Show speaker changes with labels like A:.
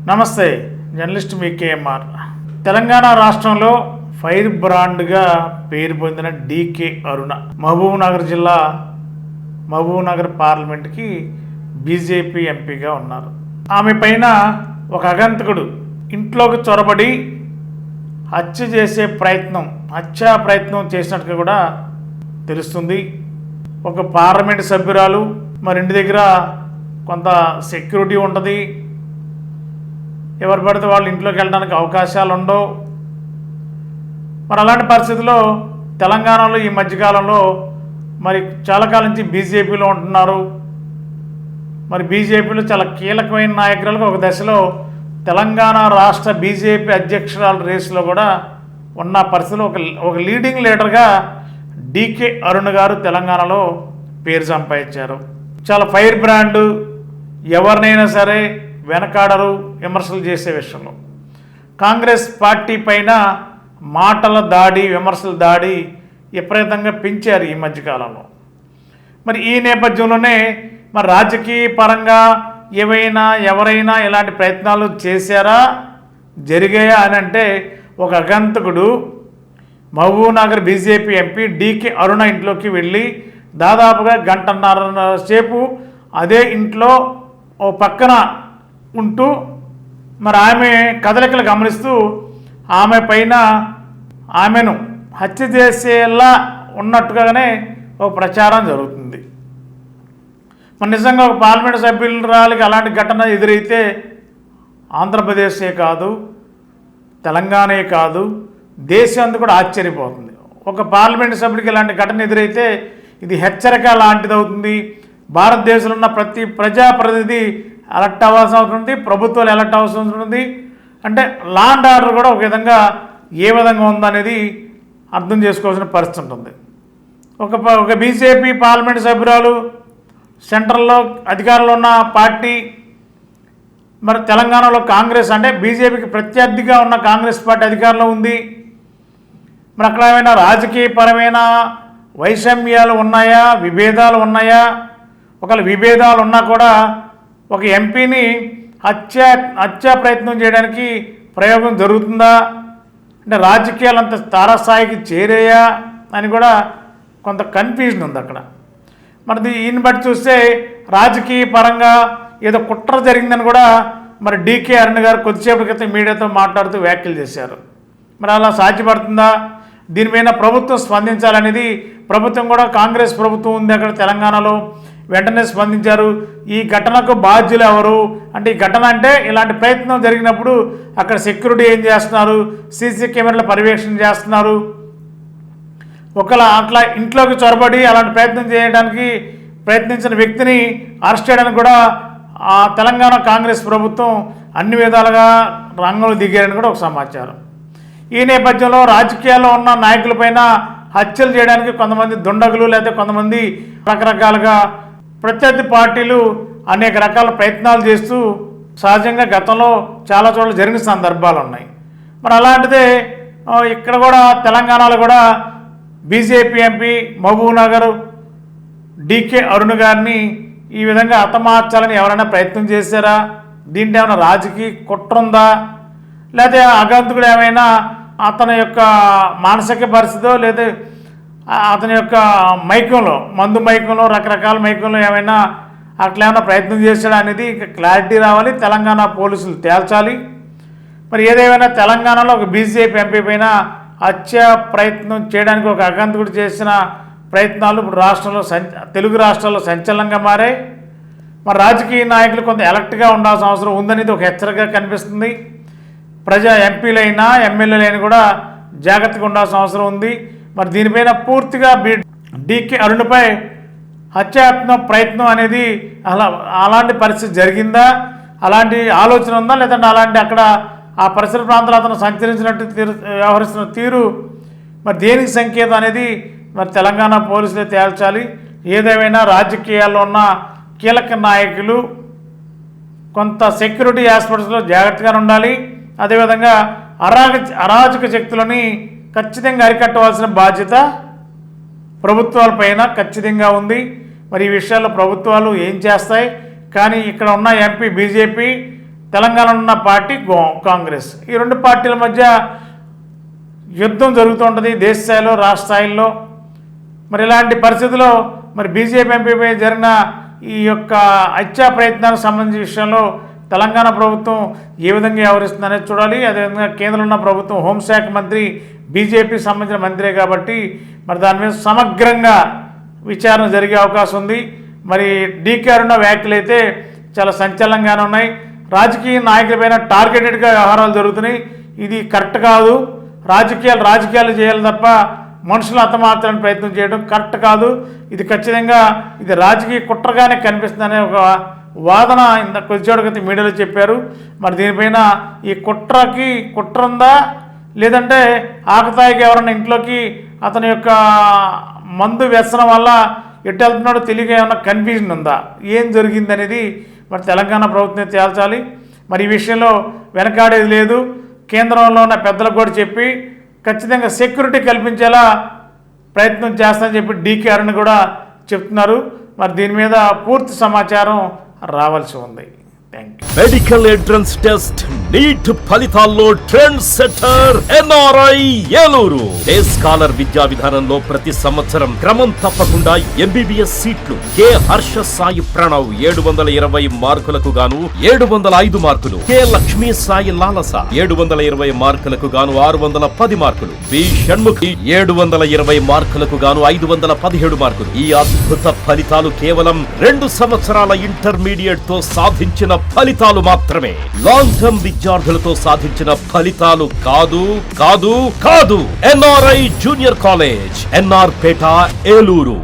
A: నమస్తే, జర్నలిస్ట్ మీ కేఎంఆర్. తెలంగాణ రాష్ట్రంలో ఫైర్ బ్రాండ్గా పేరు పొందిన డీకే అరుణ మహబూబ్నగర్ జిల్లా మహబూబ్నగర్ పార్లమెంట్కి బీజేపీ ఎంపీగా ఉన్నారు. ఆమె పైన ఒక అగంతకుడు ఇంట్లోకి చొరబడి హత్యా ప్రయత్నం చేసినట్టుగా కూడా తెలుస్తుంది. ఒక పార్లమెంట్ సభ్యురాలు, మరి ఇంటి దగ్గర కొంత సెక్యూరిటీ ఉంటుంది, ఎవరు పడితే వాళ్ళు ఇంట్లోకి వెళ్ళడానికి అవకాశాలు ఉండవు. మరి అలాంటి పరిస్థితుల్లో తెలంగాణలో ఈ మధ్యకాలంలో మరి చాలా కాలం నుంచి బీజేపీలో ఉంటున్నారు. మరి బీజేపీలో చాలా కీలకమైన నాయకురాలకు ఒక దశలో తెలంగాణ రాష్ట్ర బీజేపీ అధ్యక్షురాల రేసులో కూడా ఉన్న పరిస్థితుల్లో ఒక లీడింగ్ లీడర్గా డీకే అరుణ గారు తెలంగాణలో పేరు సంపాదించారు. చాలా ఫైర్ బ్రాండ్, ఎవరినైనా సరే వెనకాడరు విమర్శలు చేసే విషయంలో. కాంగ్రెస్ పార్టీ పైన మాటల దాడి, విమర్శల దాడి విపరీతంగా పెంచారు ఈ మధ్యకాలంలో. మరి ఈ నేపథ్యంలోనే మరి రాజకీయ పరంగా ఎవరైనా ఇలాంటి ప్రయత్నాలు చేశారా, జరిగాయా అని అంటే ఒక అగంతకుడు మహబూబ్నగర్ బీజేపీ ఎంపీ డీకే అరుణ ఇంట్లోకి వెళ్ళి దాదాపుగా గంటన్నర సేపు అదే ఇంట్లో ఓ పక్కన ఉంటూ మరి ఆమె కదలికలు గమనిస్తూ ఆమెను హత్య చేసేలా ఉన్నట్టుగానే ఒక ప్రచారం జరుగుతుంది. మరి నిజంగా ఒక పార్లమెంట్ సభ్యురాలికి అలాంటి ఘటన ఎదురైతే ఆంధ్రప్రదేశే కాదు, తెలంగాణే కాదు, దేశం అంతా కూడా ఆశ్చర్యపోతుంది. ఒక పార్లమెంట్ సభ్యుడికి ఇలాంటి ఘటన ఎదురైతే ఇది హెచ్చరిక లాంటిది అవుతుంది. భారతదేశంలో ఉన్న ప్రతి ప్రజాప్రతినిధి అలర్ట్ అవ్వాల్సిన అవసరం ఉంది, ప్రభుత్వాలు అలర్ట్ అవ్వాల్సిన అవసరం ఉంది. అంటే లా అండ్ ఆర్డర్ కూడా ఒక విధంగా ఏ విధంగా ఉందనేది అర్థం చేసుకోవాల్సిన పరిస్థితి ఉంటుంది. ఒక బీజేపీ పార్లమెంట్ సభ్యురాలు, సెంట్రల్లో అధికారంలో ఉన్న పార్టీ, మరి తెలంగాణలో కాంగ్రెస్ అంటే బీజేపీకి ప్రత్యర్థిగా ఉన్న కాంగ్రెస్ పార్టీ అధికారంలో ఉంది. మరి అక్కడ ఏమైనా రాజకీయపరమైన వైషమ్యాలు ఉన్నాయా, విభేదాలు ఉన్నాయా? ఒకవేళ విభేదాలు ఉన్నా కూడా ఒక ఎంపీని హత్యా ప్రయత్నం చేయడానికి ప్రయోగం జరుగుతుందా అంటే రాజకీయాలు అంత తారస్థాయికి చేరాయా అని కూడా కొంత కన్ఫ్యూజన్ ఉంది అక్కడ. మరి ఈయన్ని బట్టి చూస్తే రాజకీయ పరంగా ఏదో కుట్ర జరిగిందని కూడా మరి డీకే అరుణ గారు కొద్దిసేపటి క్రితం మీడియాతో మాట్లాడుతూ వ్యాఖ్యలు చేశారు. మరి అలా సాధ్యపడుతుందా? దీనిపైన ప్రభుత్వం స్పందించాలనేది, ప్రభుత్వం కూడా కాంగ్రెస్ ప్రభుత్వం ఉంది అక్కడ తెలంగాణలో, వెంటనే స్పందించారు. ఈ ఘటనకు బాధ్యులు ఎవరు అంటే, ఈ ఘటన అంటే ఇలాంటి ప్రయత్నం జరిగినప్పుడు అక్కడ సెక్యూరిటీ ఏం చేస్తున్నారు, సీసీ కెమెరాల పర్యవేక్షణ చేస్తున్నారు. ఒకవేళ అట్లా ఇంట్లోకి చొరబడి అలాంటి ప్రయత్నం చేయడానికి ప్రయత్నించిన వ్యక్తిని అరెస్ట్ చేయడానికి కూడా తెలంగాణ కాంగ్రెస్ ప్రభుత్వం అన్ని విధాలుగా రంగంలో దిగారని కూడా ఒక సమాచారం. ఈ నేపథ్యంలో రాజకీయాల్లో ఉన్న నాయకులపైన హత్యలు చేయడానికి కొంతమంది దుండగులు లేదా కొంతమంది రకరకాలుగా ప్రత్యర్థి పార్టీలు అనేక రకాల ప్రయత్నాలు చేస్తూ సహజంగా గతంలో చాలా చోట్ల జరిగిన సందర్భాలు ఉన్నాయి. మరి అలాంటిదే ఇక్కడ కూడా తెలంగాణలో కూడా బీజేపీ ఎంపీ మహబూబ్నగర్ డీకే అరుణ గారిని ఈ విధంగా హతమార్చాలని ఎవరైనా ప్రయత్నం చేశారా? దీంట్లో ఏమైనా రాజకీయ కుట్ర ఉందా? లేదా అగంతకుడు ఏమైనా అతని యొక్క మానసిక పరిస్థితో లేదా అతని యొక్క మందు మైకంలో రకరకాల మైకంలో ఏమైనా అట్లా ఏమైనా ప్రయత్నం చేశాడా అనేది ఇంకా క్లారిటీ రావాలి. తెలంగాణ పోలీసులు తేల్చాలి. మరి ఏదేమైనా తెలంగాణలో ఒక బీజేపీ ఎంపీ పైన హత్య ప్రయత్నం చేయడానికి ఒక అగంతకుడు చేసిన ప్రయత్నాలు ఇప్పుడు తెలుగు రాష్ట్రాల్లో సంచలనంగా మారాయి. మరి రాజకీయ నాయకులు కొంత అలర్ట్గా ఉండాల్సిన అవసరం ఉందనేది ఒక హెచ్చరికగా కనిపిస్తుంది. ఎంపీలైనా ఎమ్మెల్యేలైనా కూడా జాగ్రత్తగా ఉండాల్సిన అవసరం ఉంది. మరి దీనిపైన పూర్తిగా డీకే అరుణపై హత్యాయత్న ప్రయత్నం అనేది అలాంటి పరిస్థితి జరిగిందా, అలాంటి ఆలోచన ఉందా, లేదంటే అలాంటి అక్కడ ఆ పరిసర ప్రాంతాలు అతను సంచరించినట్టు వ్యవహరిస్తున్న తీరు మరి దేనికి సంకేతం అనేది మరి తెలంగాణ పోలీసులే తేల్చాలి. ఏదేమైనా రాజకీయాల్లో ఉన్న కీలక నాయకులు కొంత సెక్యూరిటీ ఆస్పెక్ట్స్లో జాగ్రత్తగా ఉండాలి. అదేవిధంగా అరాజక శక్తులని ఖచ్చితంగా అరికట్టవలసిన బాధ్యత ప్రభుత్వాలపైన ఖచ్చితంగా ఉంది. మరి ఈ విషయాల్లో ప్రభుత్వాలు ఏం చేస్తాయి? కానీ ఇక్కడ ఉన్న ఎంపీ బీజేపీ తెలంగాణలో ఉన్న పార్టీ కాంగ్రెస్. ఈ రెండు పార్టీల మధ్య యుద్ధం జరుగుతుంటుంది దేశ స్థాయిలో, రాష్ట్ర స్థాయిలో. మరి ఇలాంటి పరిస్థితుల్లో మరి బీజేపీ ఎంపీపై జరిగిన ఈ యొక్క హత్యా ప్రయత్నానికి సంబంధించిన విషయంలో తెలంగాణ ప్రభుత్వం ఏ విధంగా వ్యవహరిస్తుందనేది చూడాలి. అదేవిధంగా కేంద్రంలో ఉన్న ప్రభుత్వం హోంశాఖ మంత్రి బీజేపీకి సంబంధించిన మంత్రే కాబట్టి మరి దాని మీద సమగ్రంగా విచారణ జరిగే అవకాశం ఉంది. మరి డీకే అరుణ వ్యాఖ్యలు అయితే చాలా సంచలనంగానే ఉన్నాయి. రాజకీయ నాయకులపైన టార్గెటెడ్గా వ్యవహారాలు జరుగుతున్నాయి. ఇది కరెక్ట్ కాదు. రాజకీయాలు చేయాలి తప్ప మనుషులు హతమార్చడానికి ప్రయత్నం చేయడం కరెక్ట్ కాదు. ఇది ఖచ్చితంగా ఇది రాజకీయ కుట్రగానే కనిపిస్తుందనే ఒక వాదన ఇంత కొద్దిసేపటి మీడియాలో చెప్పారు. మరి దీనిపైన ఈ కుట్ర ఉందా, లేదంటే ఆకతాయికి ఎవరన్నా ఇంట్లోకి అతని యొక్క మందు వ్యసనం వల్ల ఎటు వెళ్తున్నాడో తెలియక ఏమన్నా కన్ఫ్యూజన్ ఉందా, ఏం జరిగింది అనేది మరి తెలంగాణ ప్రభుత్వం తేల్చాలి. మరి ఈ విషయంలో వెనకాడేది లేదు. కేంద్రంలో ఉన్న పెద్దలకు కూడా చెప్పి ఖచ్చితంగా సెక్యూరిటీ కల్పించేలా ప్రయత్నం చేస్తానని చెప్పి డీకే అరుణ్ కూడా చెప్తున్నారు. మరి దీని మీద పూర్తి సమాచారం రావాల్సి ఉంది.
B: మెడికల్ ఎంట్రన్స్ టెస్ట్ నీట్ ఫలితాల్లో trend setter NRI Eluru. Day scholar విద్యా విధానంలో ప్రతి సంవత్సరం క్రమం తప్పకుండా ఎంబీబీఎస్ సీట్లు. కె హర్ష సాయి ప్రణవ్ 720 మార్కులకు గాను 705 మార్కులు. కె లక్ష్మీ సాయి లాలస 720 మార్కులకు గాను 610 మార్కులు. బి షణ్ముఖి 720 మార్కులకు గాను 517 మార్కులు. ఈ అద్భుత ఫలితాలు కేవలం 2 సంవత్సరాల ఇంటర్మీడియట్ తో సాధించిన ఫలితాలు మాత్రమే. లాంగ్ టర్మ్ విద్యార్థులతో సాధించిన ఫలితాలు కాదు కాదు కాదు. ఎన్ఆర్ఐ జూనియర్ కాలేజ్, ఎన్ఆర్ పేట, ఏలూరు.